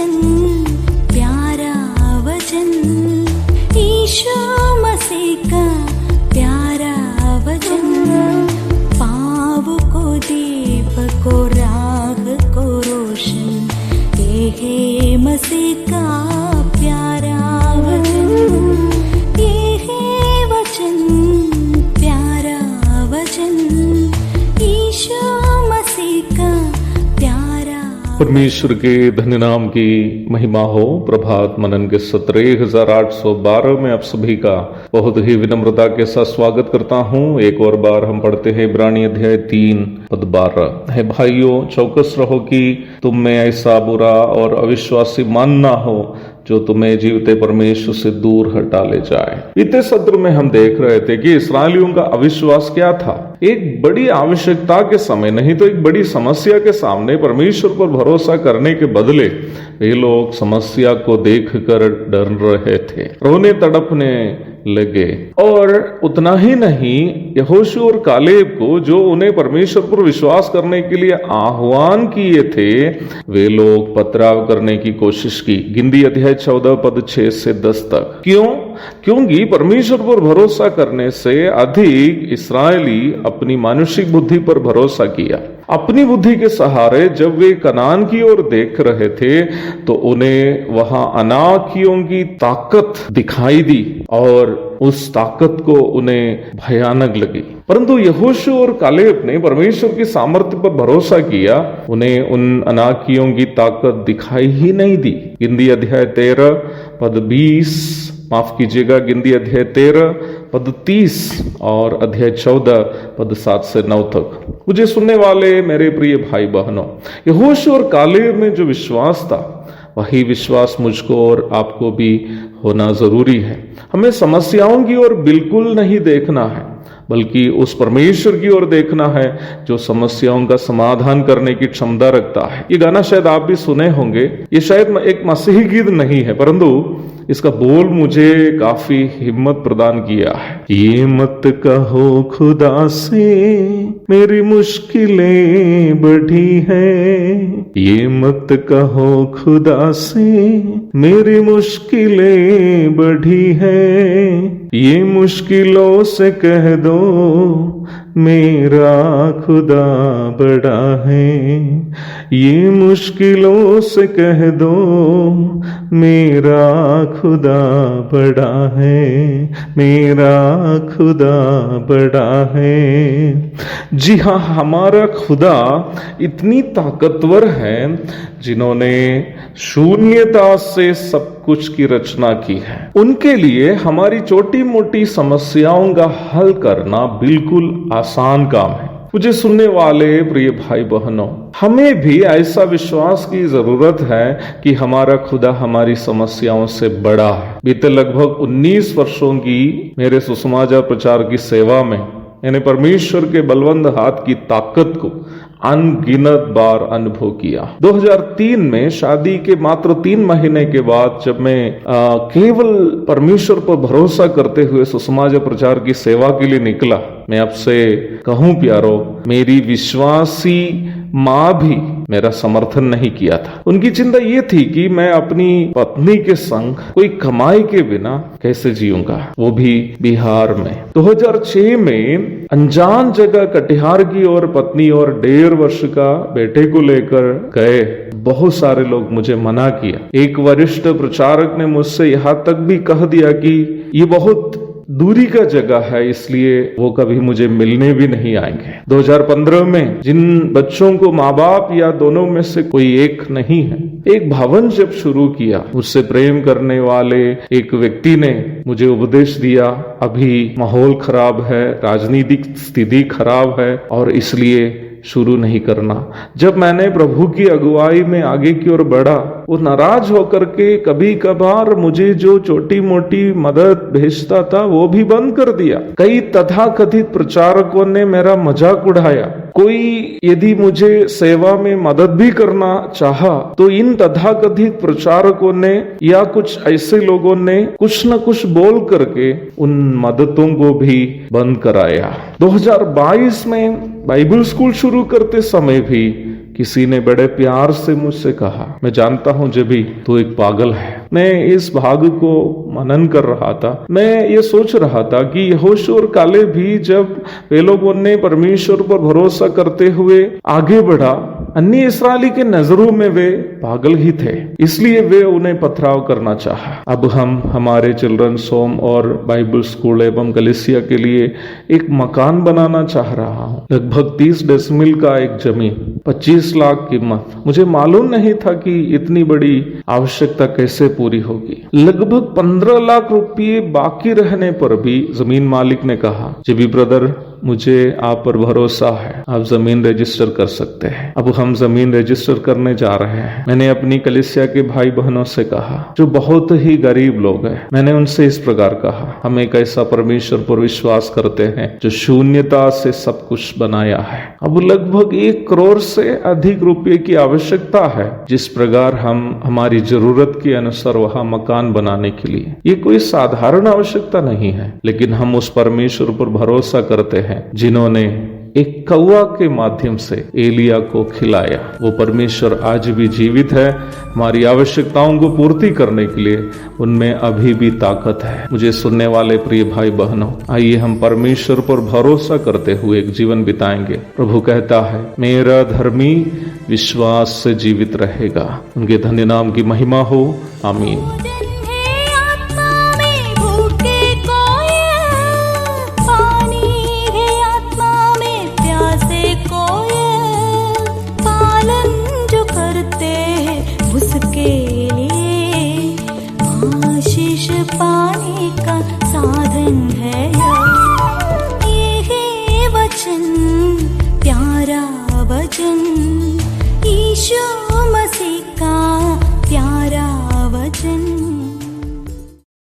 वचन, प्यारा वचन, ईशो मसीह का प्यारा वचन, पाँव को दीप को राह को रोशन, ये है मसीह का प्यारा वचन, ये है वचन, प्यारा वचन, ईशो मसीह का प्यारा। परमेश्वर के धन्य नाम की महिमा हो। प्रभात मनन के 17,812 में आप सभी का बहुत ही विनम्रता के साथ स्वागत करता हूँ। एक और बार हम पढ़ते हैं इब्रानी अध्याय 3 पद 12 है। भाइयों, चौकस रहो कि तुम में ऐसा बुरा और अविश्वासी मन ना हो जो तुम्हें जीवते परमेश्वर से दूर हटा ले जाए। बीते सत्र में हम देख रहे थे कि इस्राएलियों का अविश्वास क्या था। एक बड़ी आवश्यकता के समय, नहीं तो एक बड़ी समस्या के सामने परमेश्वर पर भरोसा करने के बदले वे लोग समस्या को देखकर डर रहे थे, रोने तड़पने लगे। और उतना ही नहीं, यहोशू और कालेब को जो उन्हें परमेश्वर पर विश्वास करने के लिए आह्वान किए थे, वे लोग पथराव करने की कोशिश की। गिनती अध्याय 14 पद 6 से 10 तक। क्यों? क्योंकि परमेश्वर पर भरोसा करने से अधिक इस्राएली अपनी मानुषिक बुद्धि पर भरोसा किया। अपनी बुद्धि के सहारे जब वे कनान की ओर देख रहे थे तो उन्हें वहां अनाकियों की ताकत दिखाई दी और उस ताकत को उन्हें भयानक लगी। परंतु यहोशू और कालेब ने परमेश्वर की सामर्थ्य पर भरोसा किया, उन्हें उन अनाकियों की ताकत दिखाई ही नहीं दी। गिनती अध्याय 13 पद 20, माफ कीजिएगा, गिनती अध्याय 13 पद 30 और अध्याय 14 पद 7 से 9 तक। मुझे सुनने वाले मेरे प्रिय भाई बहनों, यहोशू और कालेब में जो विश्वास था, वही विश्वास मुझको और आपको भी होना जरूरी है। हमें समस्याओं की ओर बिल्कुल नहीं देखना है, बल्कि उस परमेश्वर की ओर देखना है जो समस्याओं का समाधान करने की क्षमता रखता है। ये गाना शायद आप भी सुने होंगे। ये शायद एक मसीही गीत नहीं है, परंतु इसका बोल मुझे काफी हिम्मत प्रदान किया है। ये मत कहो खुदा से मेरी मुश्किलें बढ़ी हैं, ये मत कहो खुदा से मेरी मुश्किलें बढ़ी हैं, ये मुश्किलों से कह दो मेरा खुदा बड़ा है, ये मुश्किलों से कह दो मेरा खुदा बड़ा है, मेरा खुदा बड़ा है। जी हाँ, हमारा खुदा इतनी ताकतवर है जिन्होंने शून्यता से सब कुछ की रचना की है। उनके लिए हमारी छोटी मोटी समस्याओं का हल करना बिल्कुल आसान काम है। मुझे सुनने वाले प्रिय भाई बहनों, हमें भी ऐसा विश्वास की जरूरत है कि हमारा खुदा हमारी समस्याओं से बड़ा है। बीते लगभग 19 वर्षों की मेरे सुसमाचार प्रचार की सेवा में मैंने परमेश्वर के बलवंत हाथ की ताकत को अनगिनत बार अनुभव किया। 2003 में शादी के मात्र 3 महीने के बाद जब मैं केवल परमेश्वर पर भरोसा करते हुए सुसमाचार प्रचार की सेवा के लिए निकला, मैं आपसे कहूं प्यारो, मेरी विश्वासी माँ भी मेरा समर्थन नहीं किया था। उनकी चिंता ये थी कि मैं अपनी पत्नी के संग कोई कमाई के बिना कैसे जीऊंगा, वो भी बिहार में। 2006 में अनजान जगह कटिहार की ओर पत्नी और 1.5 वर्ष का बेटे को लेकर गए। बहुत सारे लोग मुझे मना किया। एक वरिष्ठ प्रचारक ने मुझसे यहाँ तक भी कह दिया कि ये बहुत दूरी का जगह है, इसलिए वो कभी मुझे मिलने भी नहीं आएंगे। 2015 में जिन बच्चों को माँ बाप या दोनों में से कोई एक नहीं है, एक भवन जब शुरू किया, मुझसे प्रेम करने वाले एक व्यक्ति ने मुझे उपदेश दिया, अभी माहौल खराब है, राजनीतिक स्थिति खराब है और इसलिए शुरू नहीं करना। जब मैंने प्रभु की अगुवाई में आगे की ओर बढ़ा, वो नाराज होकर के कभी कभार मुझे जो छोटी मोटी मदद भेजता था वो भी बंद कर दिया। कई तथाकथित प्रचारकों ने मेरा मजाक उड़ाया। कोई यदि मुझे सेवा में मदद भी करना चाहा तो इन तथाकथित प्रचारकों ने या कुछ ऐसे लोगों ने कुछ न कुछ बोल करके उन मददों को भी बंद कराया। 2022 में बाइबल स्कूल शुरू करते समय भी किसी ने बड़े प्यार से मुझसे कहा, मैं जानता हूं जभी तू एक पागल है। मैं इस भाग को मनन कर रहा था। मैं ये सोच रहा था कि यहोशू और काले भी जब वे लोगों ने परमेश्वर पर भरोसा करते हुए आगे बढ़ा, अन्य इस्राएली के नजरों में वे पागल ही थे, इसलिए वे उन्हें पथराव करना चाहा। अब हम हमारे चिल्ड्रंस होम और बाइबल स्कूल एवं कलीसिया के लिए एक मकान बनाना चाह रहा हूँ। लगभग 30 डेसिमल का एक जमीन, 25 लाख कीमत। मुझे मालूम नहीं था कि इतनी बड़ी आवश्यकता कैसे पूरी होगी। लगभग 15 लाख रुपये बाकी रहने पर भी जमीन मालिक ने कहा, जी ब्रदर, मुझे आप पर भरोसा है, आप जमीन रजिस्टर कर सकते हैं। अब हम जमीन रजिस्टर करने जा रहे हैं। मैंने अपनी कलीसिया के भाई बहनों से कहा जो बहुत ही गरीब लोग हैं, मैंने उनसे इस प्रकार कहा, हम एक ऐसा परमेश्वर पर विश्वास करते हैं जो शून्यता से सब कुछ बनाया है। अब लगभग 1 करोड़ से अधिक रुपये की आवश्यकता है, जिस प्रकार हम हमारी जरूरत के अनुसार वहां मकान बनाने के लिए। ये कोई साधारण आवश्यकता नहीं है, लेकिन हम उस परमेश्वर पर भरोसा करते हैं जिन्होंने एक कौवा के माध्यम से एलिया को खिलाया। वो परमेश्वर आज भी जीवित है, हमारी आवश्यकताओं को पूर्ति करने के लिए उनमें अभी भी ताकत है। मुझे सुनने वाले प्रिय भाई बहनों, आइए हम परमेश्वर पर भरोसा करते हुए एक जीवन बिताएंगे। प्रभु कहता है, मेरा धर्मी विश्वास से जीवित रहेगा। उनके धन्य नाम की महिमा हो, आमीन। उसके लिए आशीष पाने का